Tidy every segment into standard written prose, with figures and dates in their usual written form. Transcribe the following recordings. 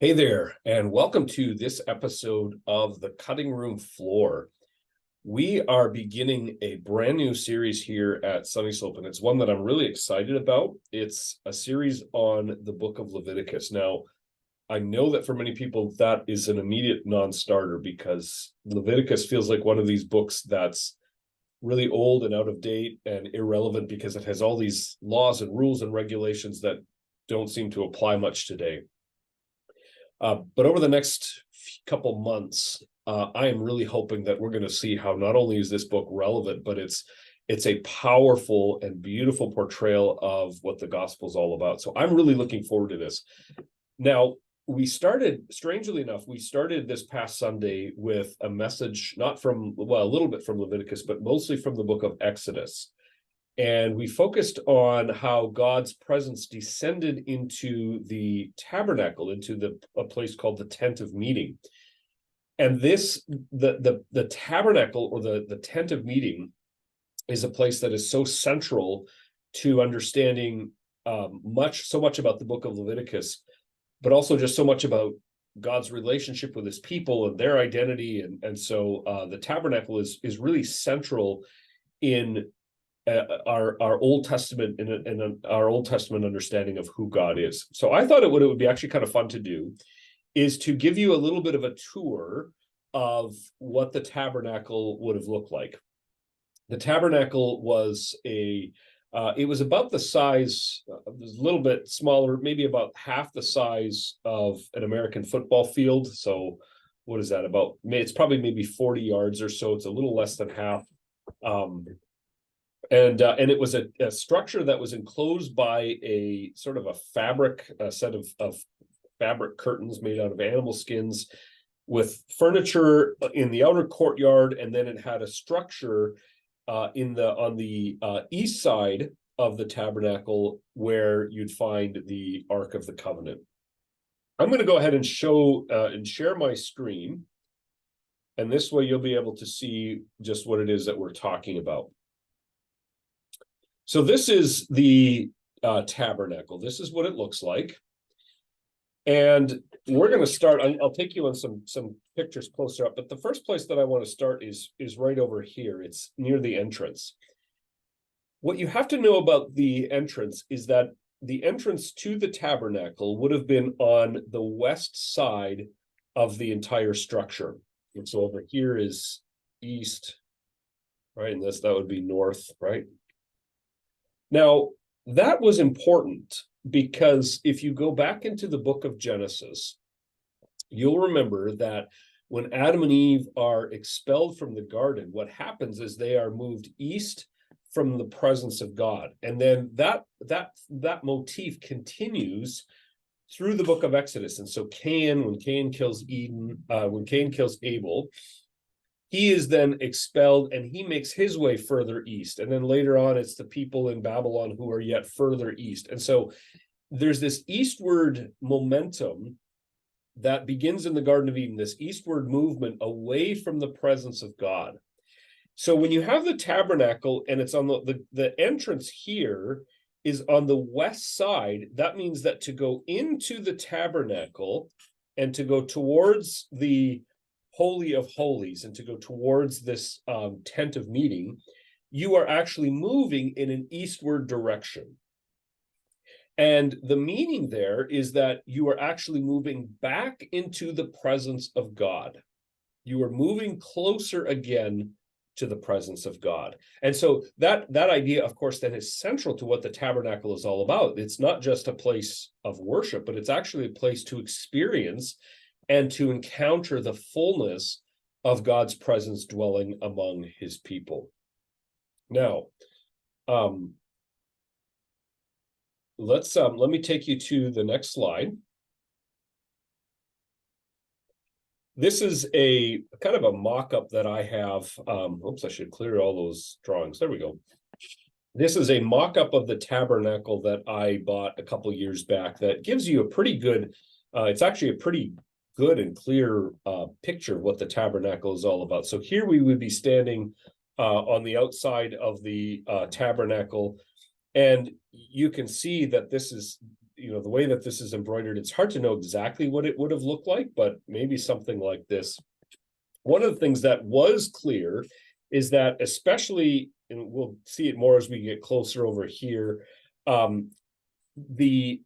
Hey there, and welcome to this episode of The Cutting Room Floor. We are beginning a brand new series here at Sunny Slope, and it's one that I'm really excited about. It's a series on the book of Leviticus. Now, I know that for many people, that is an immediate non-starter because Leviticus feels like one of these books that's really old and out of date and irrelevant because it has all these laws and rules and regulations that don't seem to apply much today. But over the next couple months, I am really hoping that we're going to see how not only is this book relevant, but it's a powerful and beautiful portrayal of what the gospel is all about. So I'm really looking forward to this. Now, strangely enough, we started this past Sunday with a message, not from, well, a little bit from Leviticus, but mostly from the book of Exodus. And we focused on how God's presence descended into the tabernacle, into a place called the tent of meeting. And the tabernacle, or the tent of meeting, is a place that is so central to understanding so much about the book of Leviticus, but also just so much about God's relationship with his people and their identity. And so the tabernacle is really central in our Old Testament and our Old Testament understanding of who God is. So I thought what it would be actually kind of fun to do is to give you a little bit of a tour of what the tabernacle would have looked like. The tabernacle was it was about the size, it was a little bit smaller, maybe about half the size of an American football field. So what is that about? It's probably maybe 40 yards or so. It's a little less than half. And it was a structure that was enclosed by a sort of a set of fabric curtains made out of animal skins, with furniture in the outer courtyard, and then it had a structure on the east side of the tabernacle where you'd find the Ark of the Covenant. I'm going to go ahead and show and share my screen, and this way you'll be able to see just what it is that we're talking about. So this is the tabernacle. This is what it looks like. And we're going to start, I'll take you on some pictures closer up, but the first place that I want to start is right over here. It's near the entrance. What you have to know about the entrance is that the entrance to the tabernacle would have been on the west side of the entire structure. And so over here is east, right? And that would be north, right? Now, that was important because if you go back into the book of Genesis, you'll remember that when Adam and Eve are expelled from the garden, what happens is they are moved east from the presence of God. And then that motif continues through the book of Exodus. And so when Cain kills Abel, he is then expelled and he makes his way further east. And then later on, it's the people in Babylon who are yet further east. And so there's this eastward momentum that begins in the Garden of Eden, this eastward movement away from the presence of God. So when you have the tabernacle and it's on the entrance here is on the west side, that means that to go into the tabernacle and to go towards the Holy of Holies and to go towards this tent of meeting, you are actually moving in an eastward direction. And the meaning there is that you are actually moving back into the presence of God. You are moving closer again to the presence of God. And so that idea, of course, then is central to what the tabernacle is all about. It's not just a place of worship, but it's actually a place to experience and to encounter the fullness of God's presence dwelling among his people. Now, let me take you to the next slide. This is a kind of a mock-up that I have. Oops, I should clear all those drawings. There we go. This is a mock-up of the tabernacle that I bought a couple years back that gives you a pretty good, it's actually a pretty good and clear picture of what the tabernacle is all about. So here we would be standing on the outside of the tabernacle, and you can see that this is the way that this is embroidered, it's hard to know exactly what it would have looked like, but maybe something like this. One of the things that was clear is that, especially, and we'll see it more as we get closer over here, the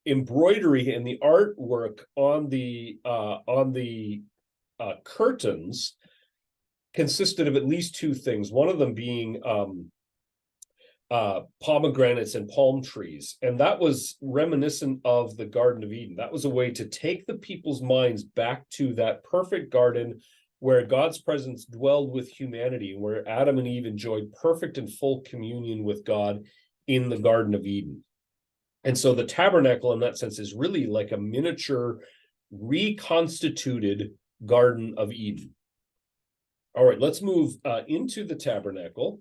embroidery and the artwork on the curtains consisted of at least two things. One of them being pomegranates and palm trees. And that was reminiscent of the Garden of Eden. That was a way to take the people's minds back to that perfect garden where God's presence dwelled with humanity, and where Adam and Eve enjoyed perfect and full communion with God in the Garden of Eden. And so the tabernacle, in that sense, is really like a miniature reconstituted Garden of Eden. All right, let's move into the tabernacle.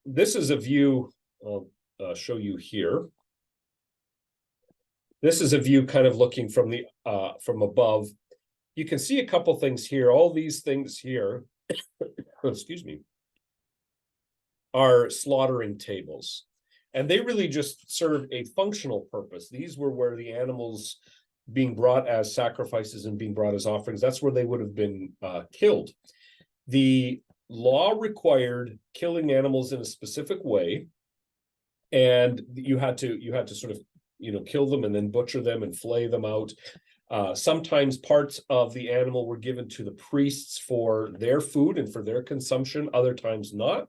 This is a view I'll show you here. This is a view kind of looking from the from above. You can see a couple things here. All these things here, excuse me, are slaughtering tables. And they really just serve a functional purpose. These were where the animals being brought as sacrifices and being brought as offerings, that's where they would have been killed. The law required killing animals in a specific way, and you had to sort of kill them and then butcher them and flay them out. Sometimes parts of the animal were given to the priests for their food and for their consumption, other times not.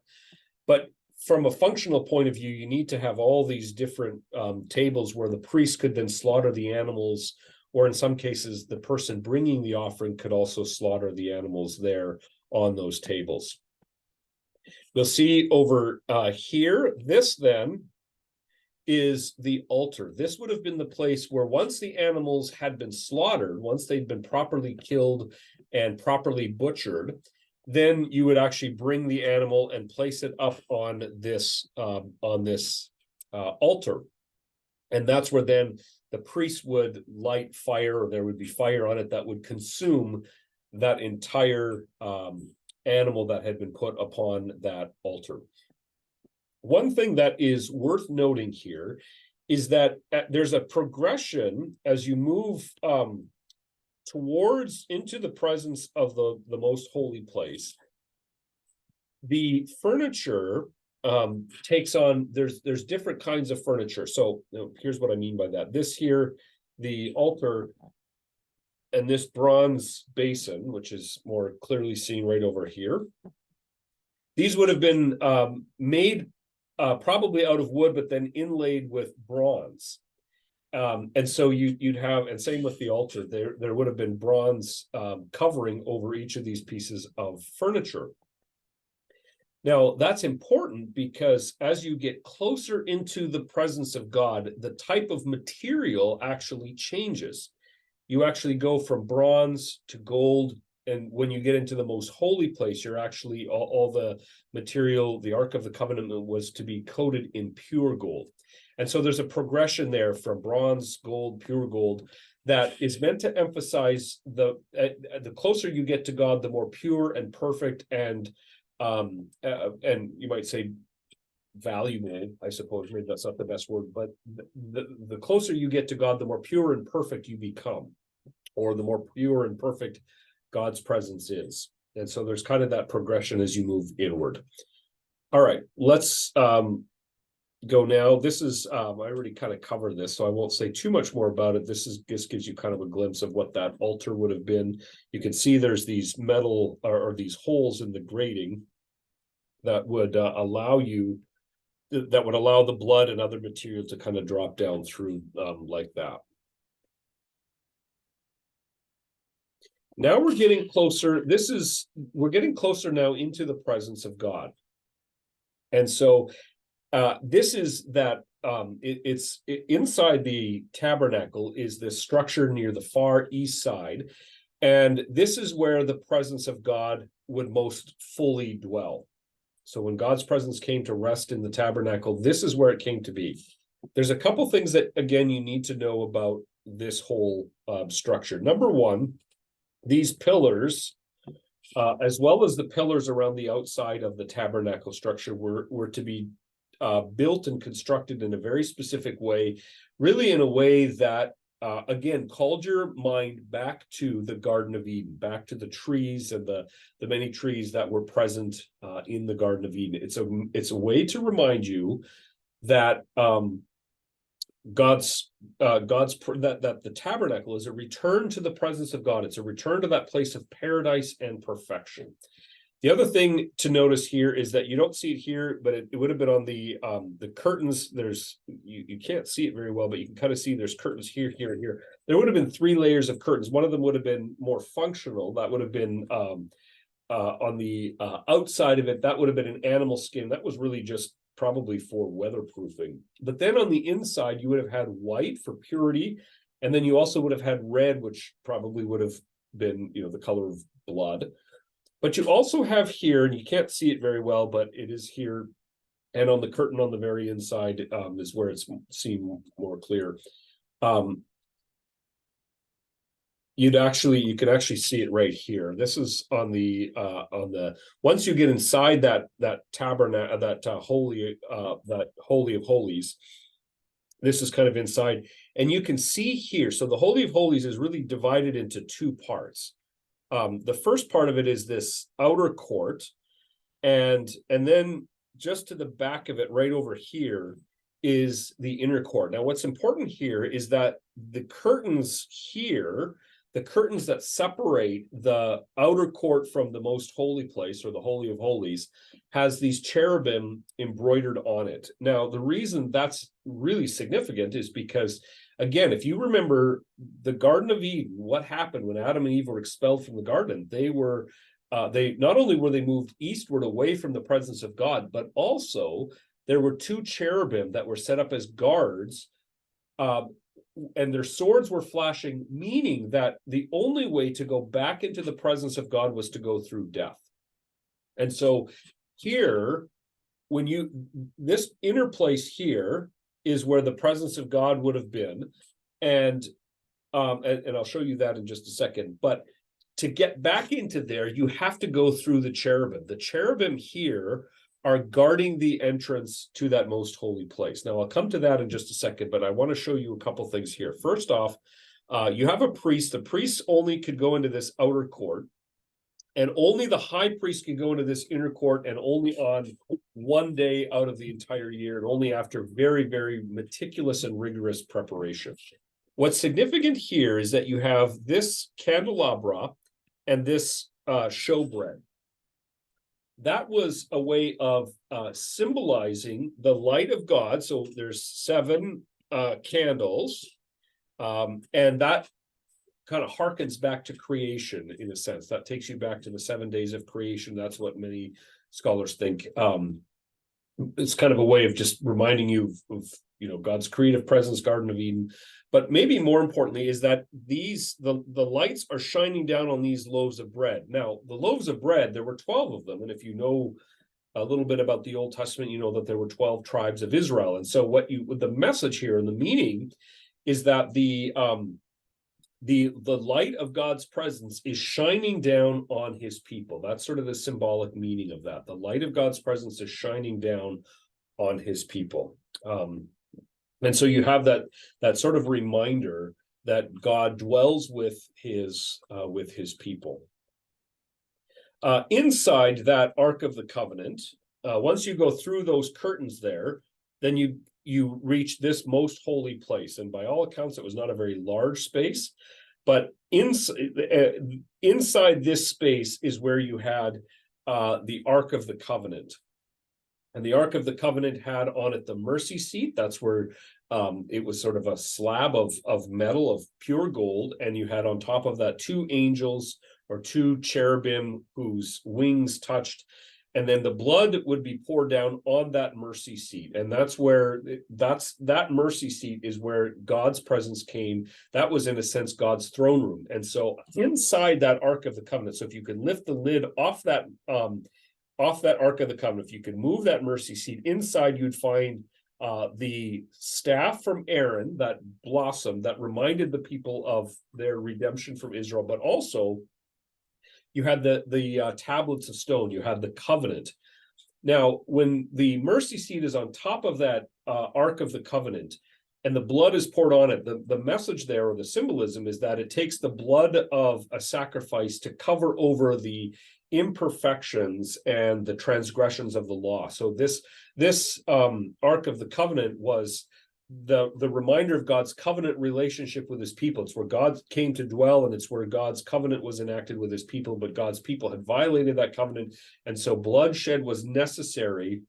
But from a functional point of view, you need to have all these different tables where the priest could then slaughter the animals, or in some cases, the person bringing the offering could also slaughter the animals there on those tables. You'll see over here, this then is the altar. This would have been the place where, once the animals had been slaughtered, once they'd been properly killed and properly butchered, then you would actually bring the animal and place it up on this altar. And that's where then the priest would light fire, or there would be fire on it that would consume that entire animal that had been put upon that altar. One thing that is worth noting here is that there's a progression as you move towards into the presence of the most holy place. The furniture takes on, there's different kinds of furniture. So here's what I mean by that. This here, the altar, and this bronze basin, which is more clearly seen right over here, these would have been made probably out of wood, but then inlaid with bronze. And so you'd have, and same with the altar, there would have been bronze covering over each of these pieces of furniture. Now, that's important because as you get closer into the presence of God, the type of material actually changes. You actually go from bronze to gold, and when you get into the most holy place, you're actually, all the material, the Ark of the Covenant was to be coated in pure gold. And so there's a progression there from bronze, gold, pure gold, that is meant to emphasize the closer you get to God, the more pure and perfect and you might say valuable, I suppose, maybe that's not the best word, but the closer you get to God, the more pure and perfect you become, or the more pure and perfect God's presence is. And so there's kind of that progression as you move inward. All right, let's go now. This is, I already kind of covered this, so I won't say too much more about it. This gives you kind of a glimpse of what that altar would have been. You can see there's these metal or these holes in the grating that would allow the blood and other material to kind of drop down through like that. Now we're getting closer. We're getting closer now into the presence of God. And so this is that it's inside the tabernacle is this structure near the far east side. And this is where the presence of God would most fully dwell. So when God's presence came to rest in the tabernacle, this is where it came to be. There's a couple things that, again, you need to know about this whole structure. Number one, these pillars, as well as the pillars around the outside of the tabernacle structure, were to be built and constructed in a very specific way, really in a way that, again, called your mind back to the Garden of Eden, back to the trees and the many trees that were present in the Garden of Eden. It's a way to remind you that that the tabernacle is a return to the presence of God. It's a return to that place of paradise and perfection. The other thing to notice here is that you don't see it here, but it would have been on the curtains. You can't see it very well, but you can kind of see there's curtains here, here, and here. There would have been 3 layers of curtains. One of them would have been more functional. That would have been on the outside of it. That would have been an animal skin. That was really just probably for weatherproofing. But then on the inside, you would have had white for purity, and then you also would have had red, which probably would have been, the color of blood. But you also have here, and you can't see it very well, but it is here, and on the curtain on the very inside is where it's seen more clear. You can actually see it right here. This is on the once you get inside that tabernacle, that holy of holies. This is kind of inside, and you can see here. So the Holy of Holies is really divided into 2 parts. The first part of it is this outer court, and then just to the back of it, right over here, is the inner court. Now, what's important here is that the curtains here, the curtains that separate the outer court from the most holy place, or the Holy of Holies, has these cherubim embroidered on it. Now, the reason that's really significant is because, again, if you remember the Garden of Eden, what happened when Adam and Eve were expelled from the garden? They not only were they moved eastward away from the presence of God, but also there were 2 cherubim that were set up as guards, and their swords were flashing, meaning that the only way to go back into the presence of God was to go through death. And so here, this inner place here is where the presence of God would have been, and I'll show you that in just a second. But to get back into there, you have to go through the cherubim. The cherubim here are guarding the entrance to that most holy place. Now, I'll come to that in just a second, but I want to show you a couple things here. First off, you have a priest. The priest only could go into this outer court, and only the high priest can go into this inner court, and only on one day out of the entire year, and only after very, very meticulous and rigorous preparation. What's significant here is that you have this candelabra and this showbread. That was a way of symbolizing the light of God. So there's 7 candles, and that kind of harkens back to creation in a sense. That takes you back to the 7 days of creation. That's what many scholars think. It's kind of a way of just reminding you of God's creative presence, Garden of Eden. But maybe more importantly is that the lights are shining down on these loaves of bread. Now, the loaves of bread, there were 12 of them. And if you know a little bit about the Old Testament, you know that there were 12 tribes of Israel. And so the message here and the meaning is that the light of God's presence is shining down on his people. That's sort of the symbolic meaning of that. The light of God's presence is shining down on his people. And so you have that sort of reminder that God dwells with his people. Inside that Ark of the Covenant, once you go through those curtains there, then you reach this most holy place. And by all accounts, it was not a very large space, but inside this space is where you had the Ark of the Covenant. And the Ark of the Covenant had on it the mercy seat. That's where it was sort of a slab of metal, of pure gold. And you had on top of that 2 angels or 2 cherubim whose wings touched. And then the blood would be poured down on that mercy seat. And that mercy seat is where God's presence came. That was, in a sense, God's throne room. And so inside that Ark of the Covenant, so if you could lift the lid off that Ark of the Covenant, if you could move that mercy seat, inside you'd find the staff from Aaron, that blossom that reminded the people of their redemption from Israel, but also you had the tablets of stone, you had the covenant. Now, when the mercy seat is on top of that Ark of the Covenant, and the blood is poured on it, the message there, or the symbolism, is that it takes the blood of a sacrifice to cover over the imperfections and the transgressions of the law. So this Ark of the Covenant was the reminder of God's covenant relationship with his people. It's where God came to dwell, and it's where God's covenant was enacted with his people, but God's people had violated that covenant, and so bloodshed was necessary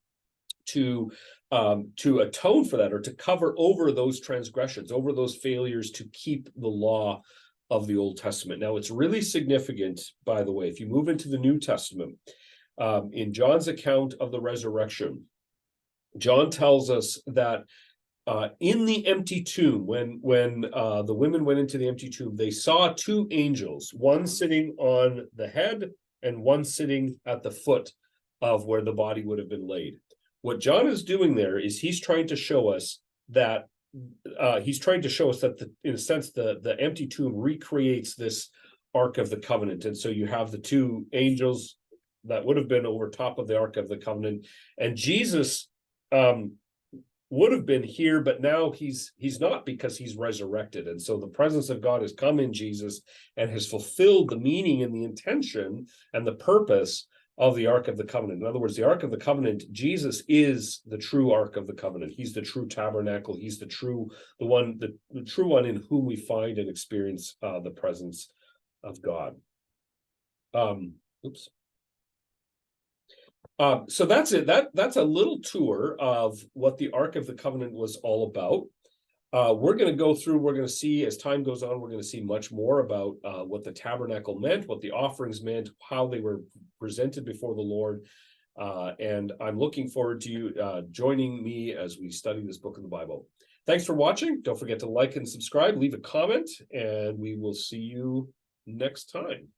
to atone for that, or to cover over those transgressions, over those failures to keep the law of the Old Testament. Now, it's really significant, by the way, if you move into the New Testament, in John's account of the resurrection, John tells us that in the empty tomb, when the women went into the empty tomb, they saw two angels, one sitting on the head and one sitting at the foot of where the body would have been laid. What John is doing there is he's trying to show us that in a sense, the empty tomb recreates this Ark of the Covenant. And so you have the two angels that would have been over top of the Ark of the Covenant, and Jesus would have been here, but now he's not, because he's resurrected. And so the presence of God has come in Jesus and has fulfilled the meaning and the intention and the purpose of the Ark of the Covenant. In other words, the Ark of the Covenant, Jesus is the true Ark of the Covenant. He's the true tabernacle. He's the true one in whom we find and experience the presence of God. So that's it. That's a little tour of what the Ark of the Covenant was all about. We're going to go through, we're going to see, as time goes on, we're going to see much more about what the tabernacle meant, what the offerings meant, how they were presented before the Lord. And I'm looking forward to you joining me as we study this book of the Bible. Thanks for watching. Don't forget to like and subscribe, leave a comment, and we will see you next time.